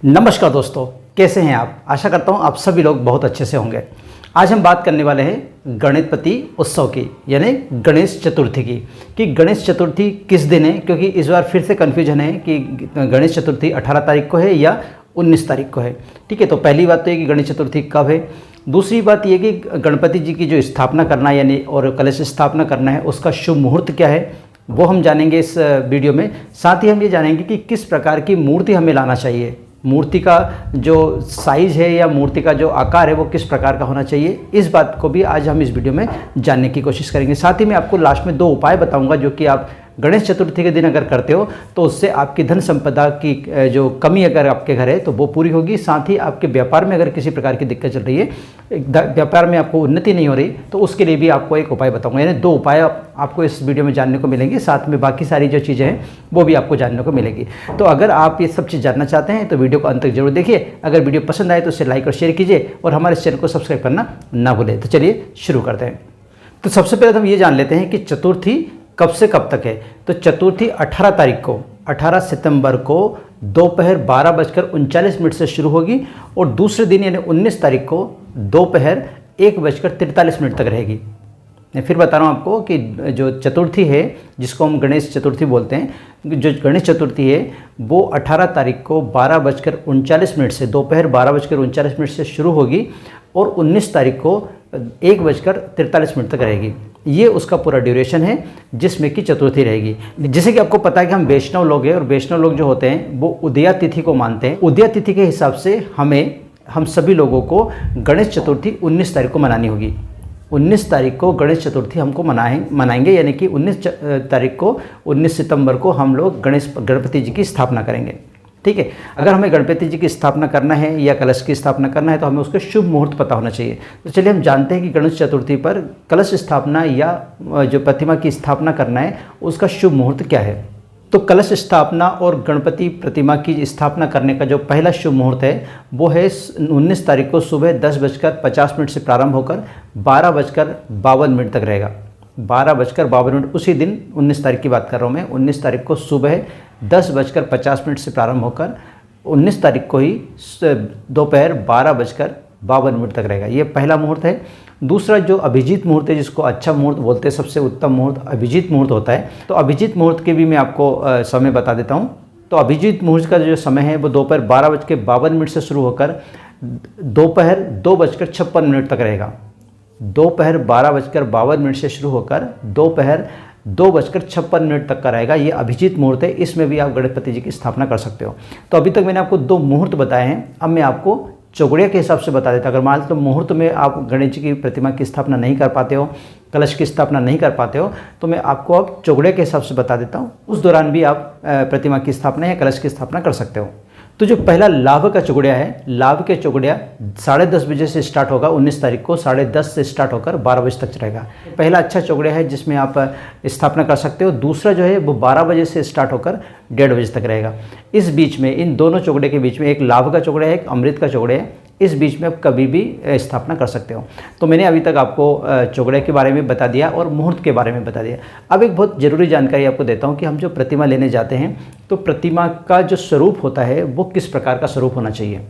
नमस्कार दोस्तों, कैसे हैं आप। आशा करता हूं आप सभी लोग बहुत अच्छे से होंगे। आज हम बात करने वाले हैं गणपति उत्सव की, यानी गणेश चतुर्थी की, कि गणेश चतुर्थी किस दिन है। क्योंकि इस बार फिर से कन्फ्यूजन है कि गणेश चतुर्थी 18 तारीख को है या 19 तारीख को है। ठीक है, तो पहली बात तो ये कि गणेश चतुर्थी कब है। दूसरी बात ये कि गणपति जी की जो स्थापना करना यानी और कलश स्थापना करना है उसका शुभ मुहूर्त क्या है, वो हम जानेंगे इस वीडियो में। साथ ही हम ये जानेंगे कि किस प्रकार की मूर्ति हमें लाना चाहिए, मूर्ति का जो साइज़ है या मूर्ति का जो आकार है वो किस प्रकार का होना चाहिए। इस बात को भी आज हम इस वीडियो में जानने की कोशिश करेंगे। साथ ही मैं आपको लास्ट में 2 उपाय बताऊंगा जो कि आप गणेश चतुर्थी के दिन अगर करते हो तो उससे आपकी धन संपदा की जो कमी अगर आपके घर है तो वो पूरी होगी। साथ ही आपके व्यापार में अगर किसी प्रकार की दिक्कत चल रही है, व्यापार में आपको उन्नति नहीं हो रही, तो उसके लिए भी आपको एक उपाय बताऊंगा। यानी 2 उपाय आपको इस वीडियो में जानने को मिलेंगे। साथ में बाकी सारी जो चीज़ें हैं वो भी आपको जानने को मिलेगी। तो अगर आप ये सब चीज़ जानना चाहते हैं तो वीडियो को अंत तक जरूर देखिए। अगर वीडियो पसंद आए तो उसे लाइक और शेयर कीजिए और हमारे चैनल को सब्सक्राइब करना ना भूलें। तो चलिए शुरू करते हैं। तो सबसे पहले हम ये जान लेते हैं कि चतुर्थी कब से कब तक है। तो चतुर्थी 18 तारीख को, 18 सितंबर को दोपहर 12:39 से शुरू होगी और दूसरे दिन यानी 19 तारीख को दोपहर 1:43 तक रहेगी। मैं फिर बता रहा हूँ आपको कि जो चतुर्थी है जिसको हम गणेश चतुर्थी बोलते हैं, जो गणेश चतुर्थी है वो 18 तारीख को 12:39 से दोपहर 12:39 से शुरू होगी और 19 तारीख को 1:43 तक रहेगी। ये उसका पूरा ड्यूरेशन है जिसमें कि चतुर्थी रहेगी। जैसे कि आपको पता है कि हम वैष्णव लोग हैं और वैष्णव लोग जो होते हैं वो उदया तिथि को मानते हैं। उदया तिथि के हिसाब से हम सभी लोगों को गणेश चतुर्थी 19 तारीख को मनानी होगी। 19 तारीख को गणेश चतुर्थी हमको मनाएंगे, यानी कि 19 तारीख को 19 सितंबर को हम लोग गणपति जी की स्थापना करेंगे। ठीक है, अगर हमें गणपति जी की स्थापना करना है या कलश की स्थापना करना है तो हमें उसका शुभ मुहूर्त पता होना चाहिए। तो चलिए हम जानते हैं कि गणेश चतुर्थी पर कलश स्थापना या जो प्रतिमा की स्थापना करना है उसका शुभ मुहूर्त क्या है। तो कलश स्थापना और गणपति प्रतिमा की स्थापना करने का जो पहला शुभ मुहूर्त है वो है 19 तारीख को सुबह 10:50 से प्रारंभ होकर 12:52 तक रहेगा। 12:52 उसी दिन 19 तारीख की बात कर रहा हूँ मैं। 19 तारीख को सुबह 10:50 से प्रारंभ होकर 19 तारीख को ही दोपहर 12:52 तक रहेगा। ये पहला मुहूर्त है। दूसरा जो अभिजीत मुहूर्त है, जिसको अच्छा मुहूर्त बोलते हैं, सबसे उत्तम मुहूर्त अभिजीत मुहूर्त होता है। तो अभिजीत मुहूर्त के भी मैं आपको समय बता देता हूँ। तो अभिजीत मुहूर्त का जो समय है वो दोपहर 12:52 से शुरू होकर दोपहर 2:56 तक रहेगा। दोपहर 12:52 से शुरू होकर दोपहर 2:56 तक का रहेगा। ये अभिजीत मुहूर्त है। इसमें भी आप गणपति जी की स्थापना कर सकते हो। तो अभी तक मैंने आपको 2 मुहूर्त बताए हैं। अब मैं आपको चौगड़िया के हिसाब से बता देता। अगर मान लो मुहूर्त में आप गणेश जी की प्रतिमा की स्थापना नहीं कर पाते हो, कलश की स्थापना नहीं कर पाते हो, तो मैं आपको अब चौगड़िया के हिसाब से बता देता हूँ। उस दौरान भी आप प्रतिमा की स्थापना या कलश की स्थापना कर सकते हो। तो जो पहला लाभ का चौगड़िया है, लाभ के चौगड़िया 10:30 बजे से स्टार्ट होगा। 19 तारीख को 10:30 से स्टार्ट होकर 12 बजे तक रहेगा। पहला अच्छा चौगड़िया है जिसमें आप स्थापना कर सकते हो। दूसरा जो है वो 12 बजे से स्टार्ट होकर 1:30 बजे तक रहेगा। इस बीच में इन दोनों चौगड़े के बीच में एक लाभ का चौगड़िया है, एक अमृत का चौगड़िया है। इस बीच में आप कभी भी स्थापना कर सकते हो। तो मैंने अभी तक आपको चौगड़े के बारे में बता दिया और मुहूर्त के बारे में बता दिया। अब एक बहुत ज़रूरी जानकारी आपको देता हूँ कि हम जो प्रतिमा लेने जाते हैं तो प्रतिमा का जो स्वरूप होता है वो किस प्रकार का स्वरूप होना चाहिए।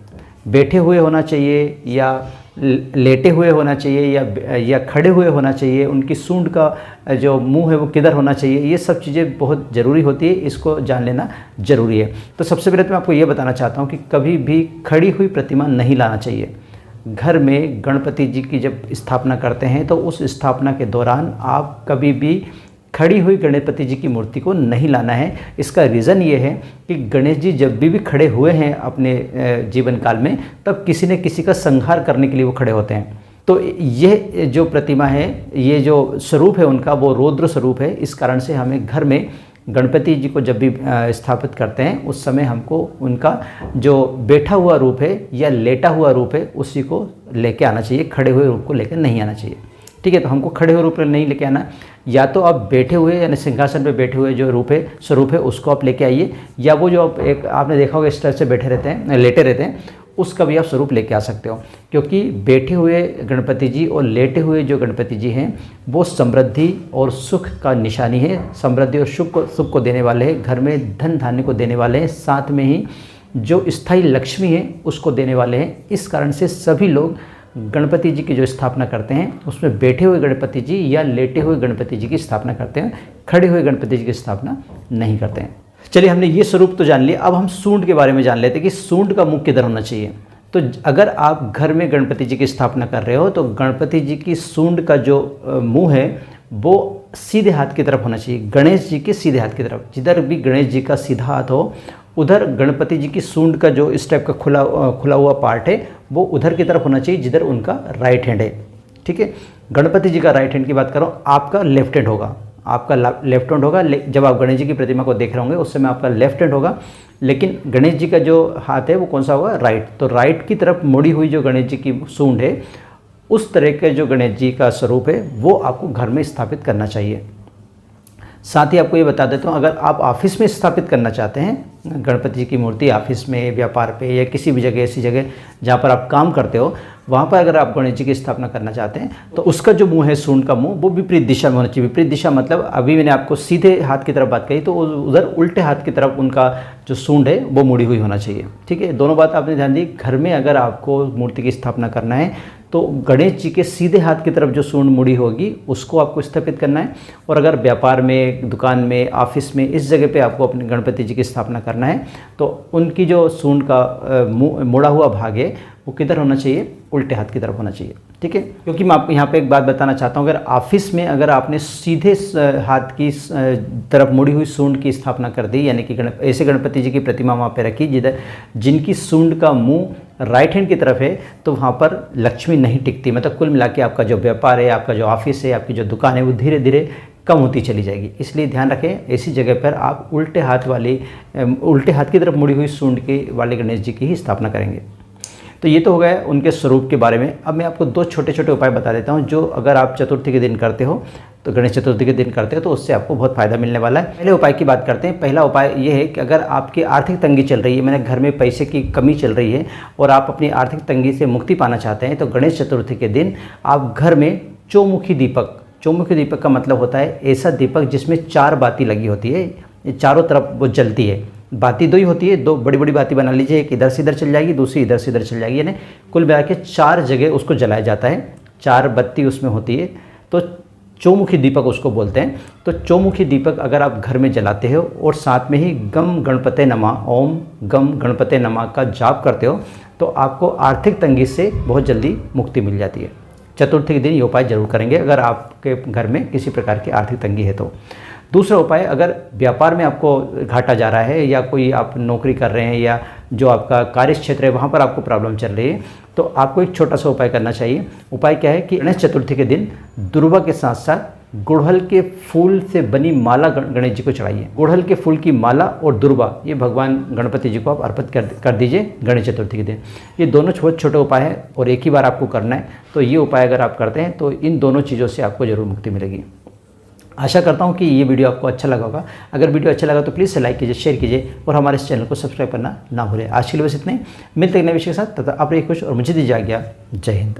बैठे हुए होना चाहिए या लेटे हुए होना चाहिए या खड़े हुए होना चाहिए, उनकी सूंड का जो मुंह है वो किधर होना चाहिए, ये सब चीज़ें बहुत ज़रूरी होती है। इसको जान लेना ज़रूरी है। तो सबसे पहले तो मैं आपको ये बताना चाहता हूँ कि कभी भी खड़ी हुई प्रतिमा नहीं लाना चाहिए। घर में गणपति जी की जब स्थापना करते हैं तो उस स्थापना के दौरान आप कभी भी खड़ी हुई गणपति जी की मूर्ति को नहीं लाना है। इसका रीज़न ये है कि गणेश जी जब भी खड़े हुए हैं अपने जीवन काल में, तब किसी न किसी का संहार करने के लिए वो खड़े होते हैं। तो ये जो प्रतिमा है, ये जो स्वरूप है उनका, वो रौद्र स्वरूप है। इस कारण से हमें घर में गणपति जी को जब भी स्थापित करते हैं उस समय हमको उनका जो बैठा हुआ रूप है या लेटा हुआ रूप है उसी को लेके आना चाहिए। खड़े हुए रूप को लेकर नहीं आना चाहिए। ठीक है, तो हमको खड़े हुए रूप में नहीं लेके आना। या तो आप बैठे हुए यानी सिंहासन पे बैठे हुए जो रूप है, स्वरूप है, उसको आप लेके आइए। या वो जो एक आपने देखा होगा इस तरह से बैठे रहते हैं, लेटे रहते हैं, उसका भी आप स्वरूप लेके आ सकते हो। क्योंकि बैठे हुए गणपति जी और लेटे हुए जो गणपति जी हैं वो समृद्धि और सुख का निशानी है। समृद्धि और सुख को देने वाले हैं, घर में धन धान्य को देने वाले हैं। साथ में ही जो स्थायी लक्ष्मी है उसको देने वाले हैं। इस कारण से सभी लोग गणपति जी की जो स्थापना करते हैं उसमें बैठे हुए गणपति जी या लेटे हुए गणपति जी की स्थापना करते हैं, खड़े हुए गणपति जी की स्थापना नहीं करते हैं। चलिए, हमने ये स्वरूप तो जान लिया, अब हम सूंड के बारे में जान लेते हैं कि सूंड का मुंह किधर होना चाहिए। तो अगर आप घर में गणपति जी की स्थापना कर रहे हो तो गणपति जी की सूंड का जो मुंह है वो सीधे हाथ की तरफ होना चाहिए, गणेश जी के सीधे हाथ की तरफ। जिधर भी गणेश जी का सीधा हाथ हो उधर गणपति जी की सूंड का जो इस टाइप का खुला हुआ पार्ट है वो उधर की तरफ होना चाहिए जिधर उनका राइट हैंड है। ठीक है, गणपति जी का राइट हैंड की बात करो, आपका लेफ्ट हैंड होगा, आपका लेफ्ट हैंड होगा। जब आप गणेश जी की प्रतिमा को देख रहे होंगे उस समय आपका लेफ्ट हैंड होगा, लेकिन गणेश जी का जो हाथ है वो कौन सा होगा, राइट। तो राइट की तरफ मुड़ी हुई जो गणेश जी की सूंड है उस तरह के जो गणेश जी का स्वरूप है वो आपको घर में स्थापित करना चाहिए। साथ ही आपको ये बता देता हूँ, अगर आप ऑफिस में स्थापित करना चाहते हैं गणपति जी की मूर्ति, ऑफिस में, व्यापार पे या किसी भी जगह, ऐसी जगह जहाँ पर आप काम करते हो, वहाँ पर अगर आप गणेश जी की स्थापना करना चाहते हैं तो उसका जो मुंह है, सूंड का मुंह, वो विपरीत दिशा में होना चाहिए। विपरीत दिशा मतलब अभी मैंने आपको सीधे हाथ की तरफ बात कही, तो उधर उल्टे हाथ की तरफ उनका जो सूंड है वो मुड़ी हुई होना चाहिए। ठीक है, दोनों बात आपने ध्यान दी। घर में अगर आपको मूर्ति की स्थापना करना है तो गणेश जी के सीधे हाथ की तरफ जो सूंड मुड़ी होगी उसको आपको स्थापित करना है। और अगर व्यापार में, दुकान में, ऑफिस में, इस जगह पे आपको अपने गणपति जी की स्थापना करना है तो उनकी जो सूंड का मुड़ा हुआ भाग है वो किधर होना चाहिए, उल्टे हाथ की तरफ होना चाहिए। ठीक है, क्योंकि मैं आपको यहाँ पे एक बात बताना चाहता हूँ, अगर ऑफिस में अगर आपने सीधे हाथ की तरफ मुड़ी हुई सूंड की स्थापना कर दी, यानी कि ऐसे गणपति जी की प्रतिमा वहाँ पे रखी जिधर जिनकी सूंड का मुंह राइट हैंड की तरफ है, तो वहाँ पर लक्ष्मी नहीं टिकती। मतलब कुल मिला के आपका जो व्यापार है, आपका जो ऑफिस है, आपकी जो दुकान है वो धीरे धीरे कम होती चली जाएगी। इसलिए ध्यान रखें, ऐसी जगह पर आप उल्टे हाथ की तरफ मुड़ी हुई सूंड के वाले गणेश जी की ही स्थापना करेंगे। तो ये तो हो गया उनके स्वरूप के बारे में। अब मैं आपको दो छोटे छोटे उपाय बता देता हूँ जो अगर आप चतुर्थी के दिन करते हो, तो गणेश चतुर्थी के दिन करते हो, तो उससे आपको बहुत फ़ायदा मिलने वाला है। पहले उपाय की बात करते हैं। पहला उपाय ये है कि अगर आपकी आर्थिक तंगी चल रही है, मैंने घर में पैसे की कमी चल रही है और आप अपनी आर्थिक तंगी से मुक्ति पाना चाहते हैं, तो गणेश चतुर्थी के दिन आप घर में चौमुखी दीपक का मतलब होता है ऐसा दीपक जिसमें 4 बाती लगी होती है, ये चारों तरफ वो जलती है। बाती 2 ही होती है, 2 बड़ी बड़ी बाती बना लीजिए, एक इधर से इधर चल जाएगी, दूसरी इधर से इधर चल जाएगी, यानी कुल मिला के 4 जगह उसको जलाया जाता है, 4 बत्ती उसमें होती है, तो चौमुखी दीपक उसको बोलते हैं। तो चौमुखी दीपक अगर आप घर में जलाते हो और साथ में ही गम गणपते नमः, ओम गम गणपते नमः का जाप करते हो, तो आपको आर्थिक तंगी से बहुत जल्दी मुक्ति मिल जाती है। चतुर्थी के दिन ये उपाय जरूर करेंगे अगर आपके घर में किसी प्रकार की आर्थिक तंगी है तो। दूसरा उपाय, अगर व्यापार में आपको घाटा जा रहा है या कोई आप नौकरी कर रहे हैं या जो आपका कार्य क्षेत्र है वहाँ पर आपको प्रॉब्लम चल रही है, तो आपको एक छोटा सा उपाय करना चाहिए। उपाय क्या है कि गणेश चतुर्थी के दिन दुर्वा के साथ साथ गुड़हल के फूल से बनी माला गणेश जी को चढ़ाइए। गुड़हल के फूल की माला और दुर्वा ये भगवान गणपति जी को आप अर्पित कर दीजिए गणेश चतुर्थी के दिन। ये दोनों छोटे छोटे उपाय हैं और एक ही बार आपको करना है, तो ये उपाय अगर आप करते हैं तो इन दोनों चीज़ों से आपको ज़रूर मुक्ति मिलेगी। आशा करता हूँ कि ये वीडियो आपको अच्छा लगा होगा। अगर वीडियो अच्छा लगा तो प्लीज़ से लाइक कीजिए, शेयर कीजिए और हमारे इस चैनल को सब्सक्राइब करना ना भूलें। आज के लिए बस इतने, मिलते हैं नए विषय के साथ, तथा आप रहिए खुश और मुझे दीजिए आज्ञा। जय हिंद।